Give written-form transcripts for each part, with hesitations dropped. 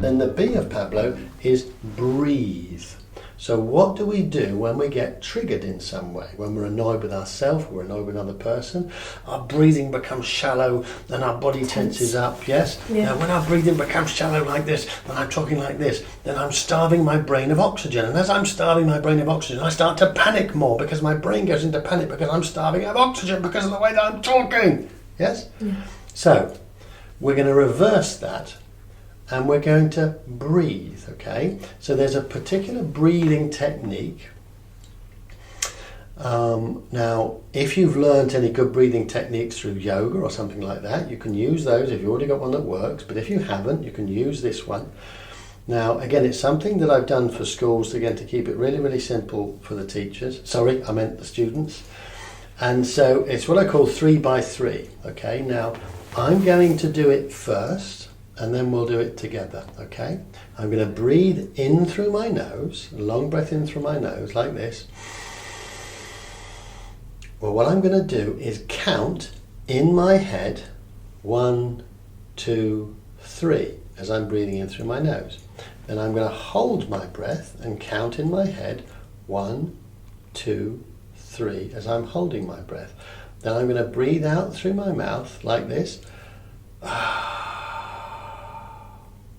Then the B of Pablo is breathe. So what do we do when we get triggered in some way? When we're annoyed with ourselves, we're annoyed with another person, our breathing becomes shallow and our body tenses up, yes? Yeah. Now when our breathing becomes shallow like this, when I'm talking like this, then I'm starving my brain of oxygen. And as I'm starving my brain of oxygen, I start to panic more because my brain goes into panic because I'm starving of oxygen because of the way that I'm talking, yes? Yeah. So we're going to reverse that. And we're going to breathe, okay? So there's a particular breathing technique. Now, if you've learnt any good breathing techniques through yoga or something like that, you can use those if you've already got one that works. But if you haven't, you can use this one. Now, again, it's something that I've done for schools, again, to keep it really, really simple for the teachers. Sorry, I meant the students. And so it's what I call 3 by 3, okay? Now, I'm going to do it first. And then we'll do it together, okay? I'm going to breathe in through my nose, a long breath in through my nose, like this. Well, what I'm going to do is count in my head 1, 2, 3, as I'm breathing in through my nose. Then I'm going to hold my breath and count in my head 1, 2, 3, as I'm holding my breath. Then I'm going to breathe out through my mouth, like this.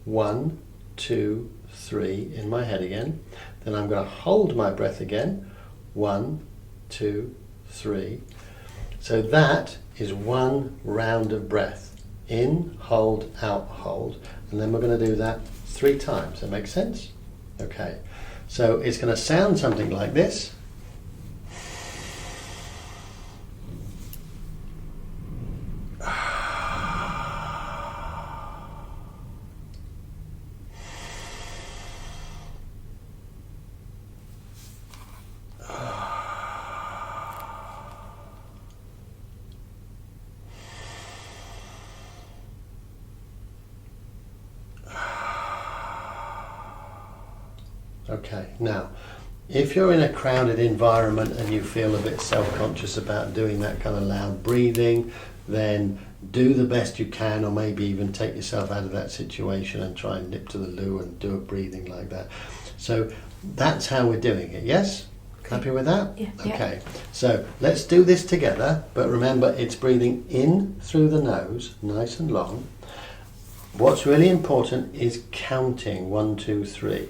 1, 2, 3 in my head again. Then I'm going to hold my breath again. 1, 2, 3. So that is one round of breath. In, hold, out, hold. And then we're going to do that 3 times. That makes sense? Okay. So it's going to sound something like this. Okay, now, if you're in a crowded environment and you feel a bit self-conscious about doing that kind of loud breathing, then do the best you can, or maybe even take yourself out of that situation and try and nip to the loo and do a breathing like that. So that's how we're doing it, yes? Okay. Happy with that? Yeah. Okay, so let's do this together, but remember it's breathing in through the nose, nice and long. What's really important is counting 1, 2, 3.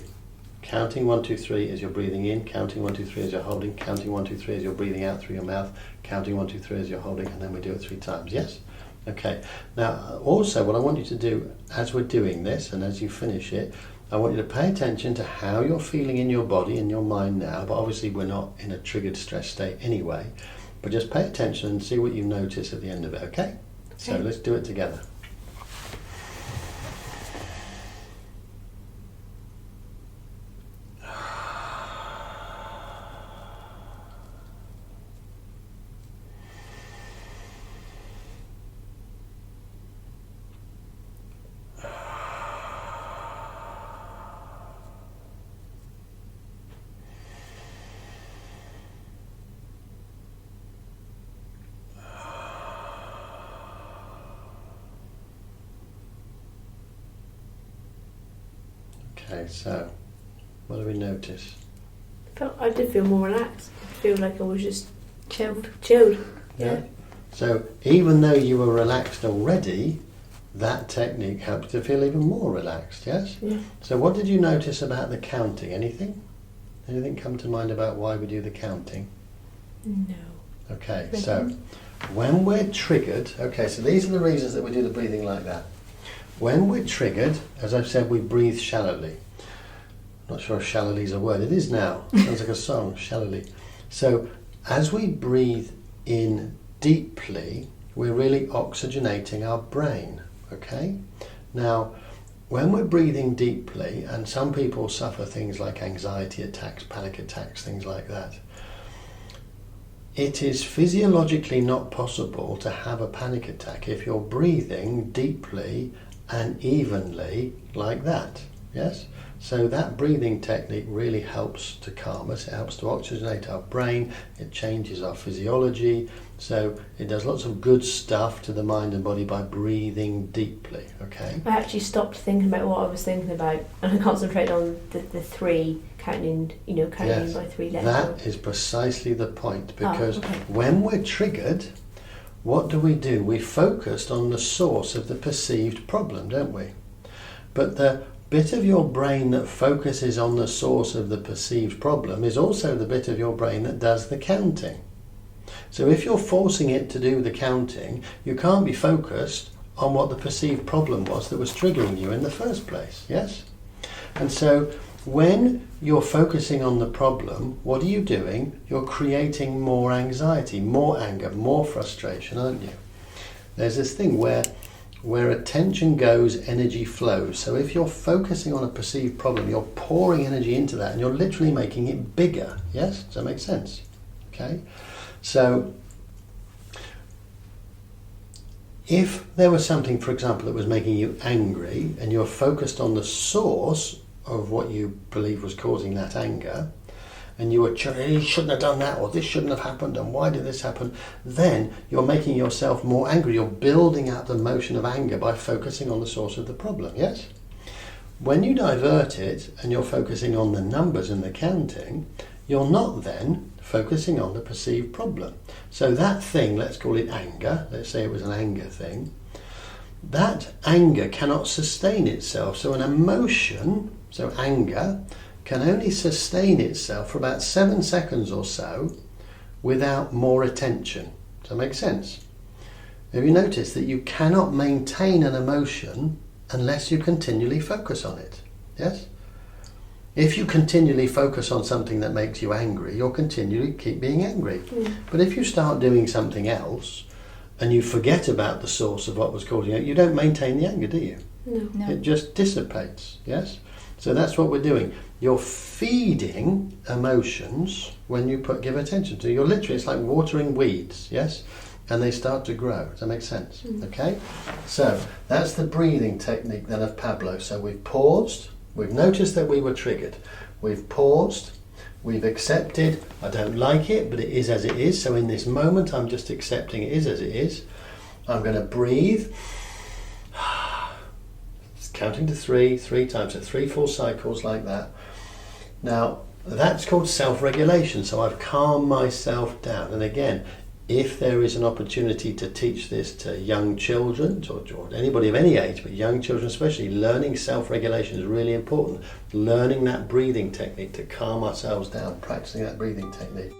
Counting 1, 2, 3 as you're breathing in, counting 1, 2, 3 as you're holding, counting 1, 2, 3 as you're breathing out through your mouth, counting 1, 2, 3 as you're holding, and then we do it 3 times, yes? Okay, now also what I want you to do as we're doing this and as you finish it, I want you to pay attention to how you're feeling in your body and your mind now, but obviously we're not in a triggered stress state anyway, but just pay attention and see what you notice at the end of it, okay? So let's do it together. Okay, so what do we notice? I did feel more relaxed. I feel like I was just Chilled. Yeah. So even though you were relaxed already, that technique helps to feel even more relaxed, yes? Yeah. So what did you notice about the counting? Anything? Anything come to mind about why we do the counting? No. Okay, so when we're triggered, okay, so these are the reasons that we do the breathing like that. When we're triggered, as I've said, we breathe shallowly. Not sure if shallowly is a word. It is now. Sounds like a song, shallowly. So as we breathe in deeply, we're really oxygenating our brain, okay? Now, when we're breathing deeply, and some people suffer things like anxiety attacks, panic attacks, things like that, it is physiologically not possible to have a panic attack if you're breathing deeply and evenly like that, yes? So that breathing technique really helps to calm us. It helps to oxygenate our brain. It changes our physiology. So it does lots of good stuff to the mind and body by breathing deeply, okay? I actually stopped thinking about what I was thinking about, and I concentrated on the three, counting Yes, by three letters. that is precisely the point, because okay. when we're triggered, what do? We focused on the source of the perceived problem, don't we? But the bit of your brain that focuses on the source of the perceived problem is also the bit of your brain that does the counting. So if you're forcing it to do the counting, you can't be focused on what the perceived problem was that was triggering you in the first place, yes? And so when you're focusing on the problem, what are you doing? You're creating more anxiety, more anger, more frustration, aren't you? There's this thing where attention goes, energy flows. So if you're focusing on a perceived problem, you're pouring energy into that and you're literally making it bigger, yes? Does that make sense? Okay? So if there was something, for example, that was making you angry and you're focused on the source of what you believe was causing that anger, and you were he shouldn't have done that, or this shouldn't have happened, and why did this happen, then you're making yourself more angry. You're building up the emotion of anger by focusing on the source of the problem, yes? When you divert it and you're focusing on the numbers and the counting, you're not then focusing on the perceived problem. So that thing, let's call it anger, let's say it was an anger thing, that anger cannot sustain itself. So an emotion, so anger, can only sustain itself for about 7 seconds or so without more attention. Does that make sense? Have you noticed that you cannot maintain an emotion unless you continually focus on it? Yes? If you continually focus on something that makes you angry, you'll continually keep being angry. But if you start doing something else and you forget about the source of what was causing it, you don't maintain the anger, do you? No. It just dissipates, yes? So that's what we're doing. You're feeding emotions when you give attention to. You're literally, it's like watering weeds, yes? And they start to grow. Does that make sense? Okay? So that's the breathing technique then of Pablo. So we've paused. We've noticed that we were triggered. We've paused. We've accepted. I don't like it, but it is as it is. So in this moment, I'm just accepting it is as it is. I'm going to breathe. Counting to three times. So 3 full cycles like that. Now, that's called self-regulation. So I've calmed myself down. And again, if there is an opportunity to teach this to young children, or anybody of any age, but young children especially, learning self-regulation is really important. Learning that breathing technique to calm ourselves down, practicing that breathing technique.